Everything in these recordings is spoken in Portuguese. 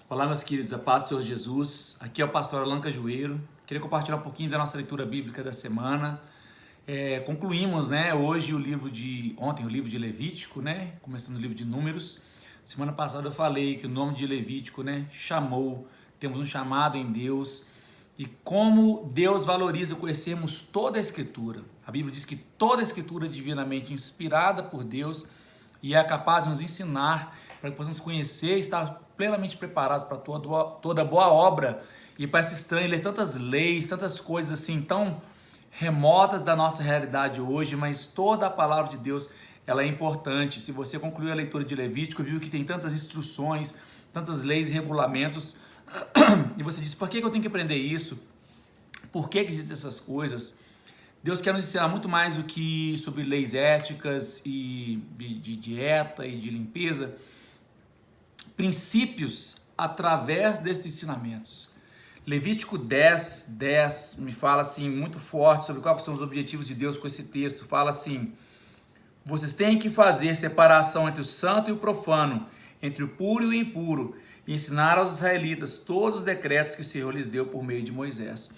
Olá, meus queridos, a paz do Senhor Jesus. Aqui é o pastor Alan Cajueiro. Queria compartilhar um pouquinho da nossa leitura bíblica da semana. Concluímos, hoje ontem o livro de Levítico, começando o livro de Números. Semana passada eu falei que o nome de Levítico, chamou, temos um chamado em Deus e como Deus valoriza conhecermos toda a Escritura. A Bíblia diz que toda a Escritura é divinamente inspirada por Deus e é capaz de nos ensinar para que possamos conhecer e estar plenamente preparados para toda boa obra. E parece estranho ler tantas leis, tantas coisas assim tão remotas da nossa realidade hoje, mas toda a palavra de Deus ela é importante. Se você concluiu a leitura de Levítico, viu que tem tantas instruções, tantas leis e regulamentos, e você diz, por que eu tenho que aprender isso? Por que existem essas coisas? Deus quer nos ensinar muito mais do que sobre leis éticas e de dieta e de limpeza, princípios através desses ensinamentos. Levítico 10 me fala assim muito forte sobre quais são os objetivos de Deus com esse texto. Fala assim: vocês têm que fazer separação entre o santo e o profano, entre o puro e o impuro, e ensinar aos israelitas todos os decretos que o Senhor lhes deu por meio de Moisés.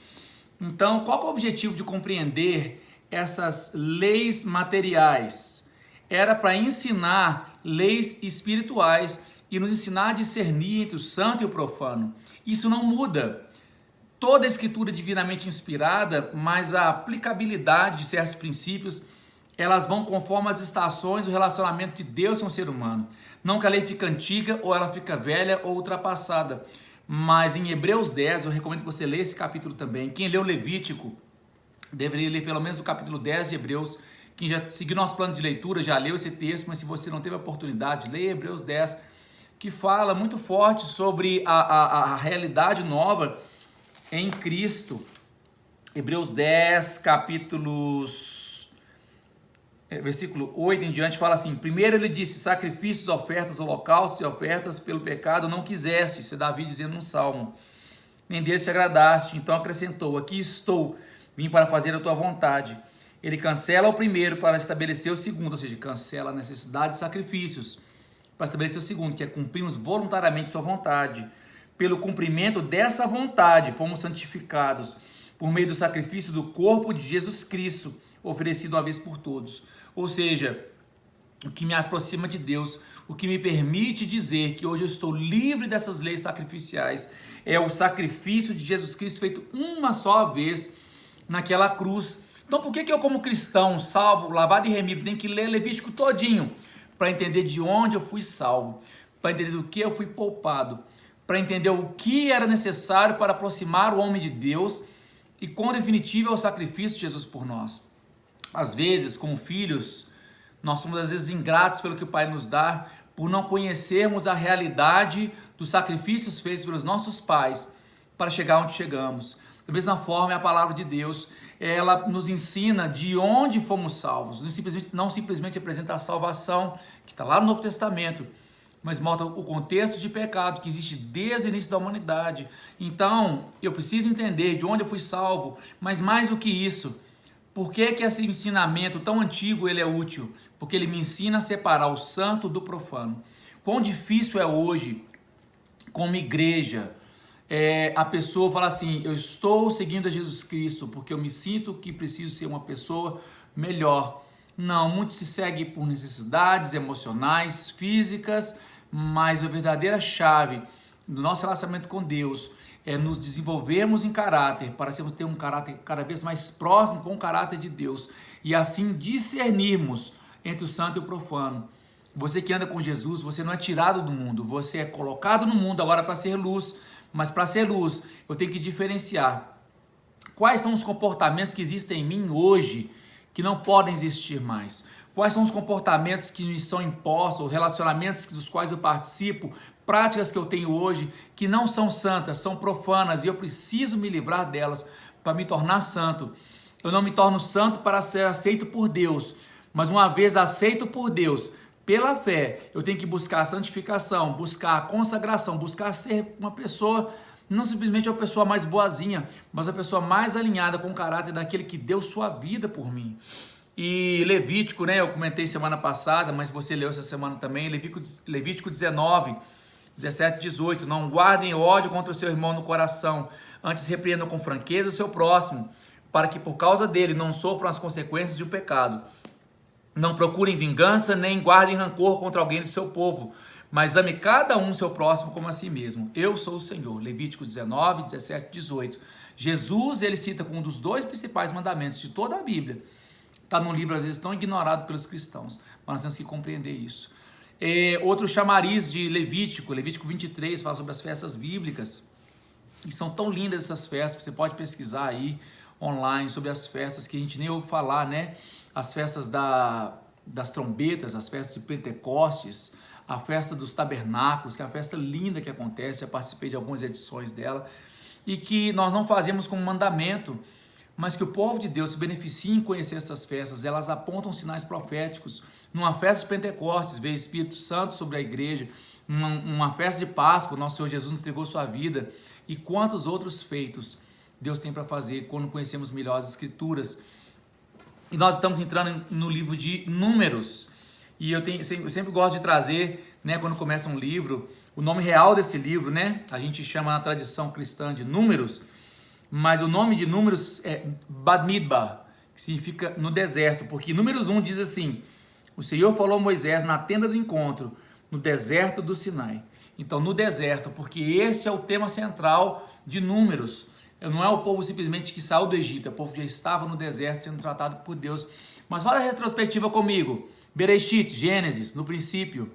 Então, qual é o objetivo de compreender essas leis materiais? Era para ensinar leis espirituais e nos ensinar a discernir entre o santo e o profano. Isso não muda. Toda a escritura é divinamente inspirada, mas a aplicabilidade de certos princípios, elas vão conforme as estações do relacionamento de Deus com o ser humano. Não que a lei fica antiga, ou ela fica velha ou ultrapassada. Mas em Hebreus 10, eu recomendo que você leia esse capítulo também. Quem leu Levítico, deveria ler pelo menos o capítulo 10 de Hebreus. Quem já seguiu nosso plano de leitura, já leu esse texto, mas se você não teve a oportunidade, leia Hebreus 10, que fala muito forte sobre a realidade nova em Cristo. Hebreus 10, versículo 8 em diante, fala assim: primeiro ele disse, sacrifícios, ofertas, holocaustos e ofertas pelo pecado não quiseste, isso é Davi dizendo no Salmo, nem deles te agradaste, então acrescentou, aqui estou, vim para fazer a tua vontade. Ele cancela o primeiro para estabelecer o segundo, ou seja, cancela a necessidade de sacrifícios, para estabelecer o segundo, que é cumprirmos voluntariamente sua vontade. Pelo cumprimento dessa vontade, fomos santificados por meio do sacrifício do corpo de Jesus Cristo, oferecido uma vez por todos. Ou seja, o que me aproxima de Deus, o que me permite dizer que hoje eu estou livre dessas leis sacrificiais, é o sacrifício de Jesus Cristo feito uma só vez naquela cruz. Então por que eu, como cristão, salvo, lavado e remido, tenho que ler Levítico todinho? Para entender de onde eu fui salvo, para entender do que eu fui poupado, para entender o que era necessário para aproximar o homem de Deus e quão definitivo é o sacrifício de Jesus por nós. Às vezes, como filhos, nós somos às vezes ingratos pelo que o Pai nos dá, por não conhecermos a realidade dos sacrifícios feitos pelos nossos pais para chegar onde chegamos. Da mesma forma, é a palavra de Deus, ela nos ensina de onde fomos salvos, não simplesmente apresenta a salvação, que está lá no Novo Testamento, mas mostra o contexto de pecado que existe desde o início da humanidade. Então, eu preciso entender de onde eu fui salvo, mas mais do que isso, por que esse ensinamento tão antigo ele é útil? Porque ele me ensina a separar o santo do profano. Quão difícil é hoje, como igreja, a pessoa fala assim, eu estou seguindo a Jesus Cristo porque eu me sinto que preciso ser uma pessoa melhor. Não, muito se segue por necessidades emocionais, físicas, mas a verdadeira chave do nosso relacionamento com Deus é nos desenvolvermos em caráter, para ter um caráter cada vez mais próximo com o caráter de Deus, e assim discernirmos entre o santo e o profano. Você que anda com Jesus, você não é tirado do mundo, você é colocado no mundo agora para ser luz, mas para ser luz, eu tenho que diferenciar quais são os comportamentos que existem em mim hoje, que não podem existir mais. Quais são os comportamentos que me são impostos, relacionamentos dos quais eu participo, práticas que eu tenho hoje, que não são santas, são profanas, e eu preciso me livrar delas para me tornar santo. Eu não me torno santo para ser aceito por Deus, mas uma vez aceito por Deus, pela fé, eu tenho que buscar a santificação, buscar a consagração, buscar ser uma pessoa, não simplesmente uma pessoa mais boazinha, mas a pessoa mais alinhada com o caráter daquele que deu sua vida por mim. E Levítico, eu comentei semana passada, mas você leu essa semana também, Levítico 19, 17, 18. Não guardem ódio contra o seu irmão no coração, antes repreendam com franqueza o seu próximo, para que por causa dele não sofram as consequências de um pecado. Não procurem vingança, nem guardem rancor contra alguém do seu povo, mas ame cada um seu próximo como a si mesmo. Eu sou o Senhor. Levítico 19, 17, 18. Jesus, ele cita como um dos dois principais mandamentos de toda a Bíblia. Está num livro, às vezes, tão ignorado pelos cristãos, mas nós temos que compreender isso. Outro chamariz de Levítico 23, fala sobre as festas bíblicas, e são tão lindas essas festas, você pode pesquisar aí online sobre as festas que a gente nem ouve falar, né? As festas das trombetas, as festas de Pentecostes, a festa dos tabernáculos, que é uma festa linda que acontece, eu participei de algumas edições dela, e que nós não fazemos como mandamento, mas que o povo de Deus se beneficie em conhecer essas festas. Elas apontam sinais proféticos. Numa festa de Pentecostes veio o Espírito Santo sobre a igreja, uma festa de Páscoa, nosso Senhor Jesus nos entregou sua vida, e quantos outros feitos Deus tem para fazer quando conhecemos melhor as Escrituras. E nós estamos entrando no livro de Números, e eu sempre gosto de trazer, né, quando começa um livro, o nome real desse livro, né, a gente chama na tradição cristã de Números, mas o nome de Números é Bamidbar, que significa no deserto, porque Números 1 diz assim: o Senhor falou a Moisés na tenda do encontro, no deserto do Sinai. Então, no deserto, porque esse é o tema central de Números. Não é o povo simplesmente que saiu do Egito, é o povo que já estava no deserto sendo tratado por Deus. Mas fala a retrospectiva comigo. Bereshit, Gênesis, no princípio.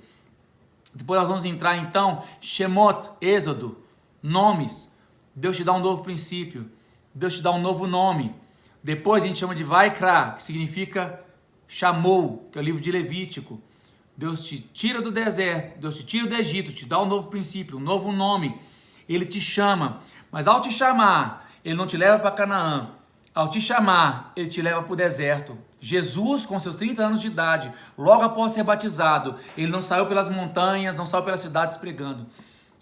Depois nós vamos entrar então, Shemot, Êxodo, nomes. Deus te dá um novo princípio, Deus te dá um novo nome. Depois a gente chama de Vaikra, que significa chamou, que é o livro de Levítico. Deus te tira do deserto, Deus te tira do Egito, te dá um novo princípio, um novo nome. Ele te chama, mas ao te chamar, ele não te leva para Canaã. Ao te chamar, ele te leva para o deserto. Jesus, com seus 30 anos de idade, logo após ser batizado, ele não saiu pelas montanhas, não saiu pelas cidades pregando.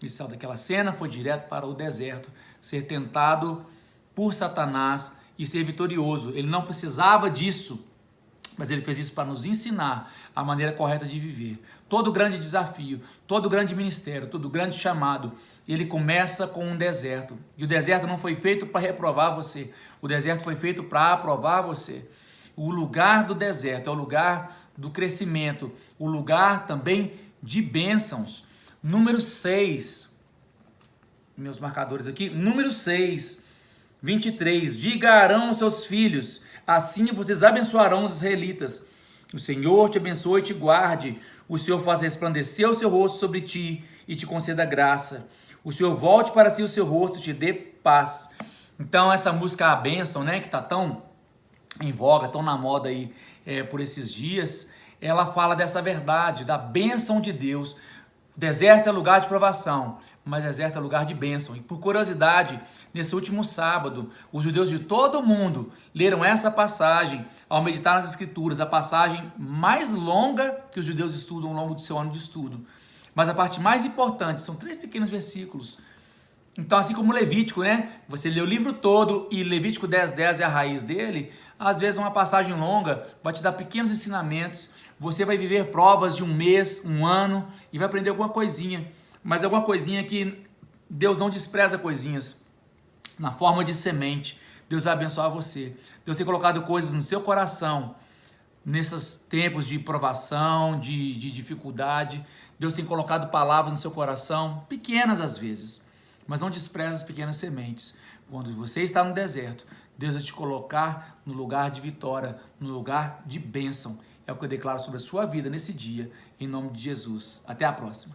Ele saiu daquela cena, foi direto para o deserto, ser tentado por Satanás e ser vitorioso. Ele não precisava disso, mas ele fez isso para nos ensinar a maneira correta de viver. Todo grande desafio, todo grande ministério, todo grande chamado, ele começa com um deserto. E o deserto não foi feito para reprovar você, o deserto foi feito para aprovar você. O lugar do deserto é o lugar do crescimento, o lugar também de bênçãos. Número 6, meus marcadores aqui, número 6, 23, diga a Arão aos seus filhos, assim vocês abençoarão os israelitas. O Senhor te abençoe e te guarde, o Senhor faça resplandecer o seu rosto sobre ti e te conceda graça. O Senhor volte para si o seu rosto e te dê paz. Então essa música A Bênção, né, que está tão em voga, tão na moda aí por esses dias, ela fala dessa verdade, da bênção de Deus. O deserto é lugar de provação, mas o deserto é lugar de bênção. E por curiosidade, nesse último sábado, os judeus de todo o mundo leram essa passagem ao meditar nas Escrituras, a passagem mais longa que os judeus estudam ao longo do seu ano de estudo. Mas a parte mais importante, são 3 pequenos versículos. Então, assim como Levítico, né? Você lê o livro todo e Levítico 10:10 é a raiz dele. Às vezes uma passagem longa vai te dar pequenos ensinamentos. Você vai viver provas de um mês, um ano e vai aprender alguma coisinha. Mas alguma coisinha que Deus não despreza coisinhas. Na forma de semente, Deus vai abençoar você. Deus tem colocado coisas no seu coração nesses tempos de provação, de dificuldade. Deus tem colocado palavras no seu coração, pequenas às vezes, mas não despreza as pequenas sementes. Quando você está no deserto, Deus vai te colocar no lugar de vitória, no lugar de bênção. É o que eu declaro sobre a sua vida nesse dia, em nome de Jesus. Até a próxima.